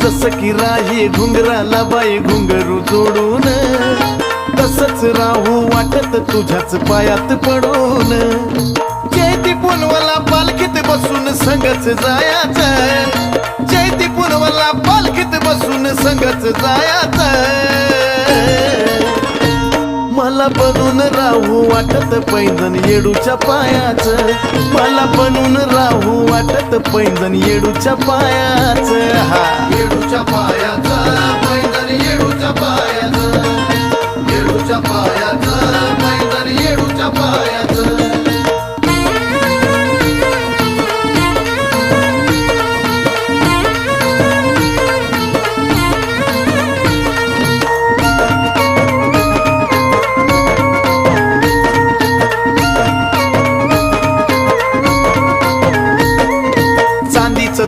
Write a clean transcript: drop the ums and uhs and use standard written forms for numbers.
जसं की राही घुंगराला बाई घुंगरू जोडून, तसंच राहू वाटत तुझ्याच पायात पडून. जयती पुनवला पालखीत बसून संगच जायाचं, जयती पुनवला पालखीत बसून संगच जायाचं. मला बनून राहू वाटत पैंजण येडूच्या पायाचं, मला बनून राहू वाटत पैंजण येडूच्या पायाचं. हा येडूच्या पायाचं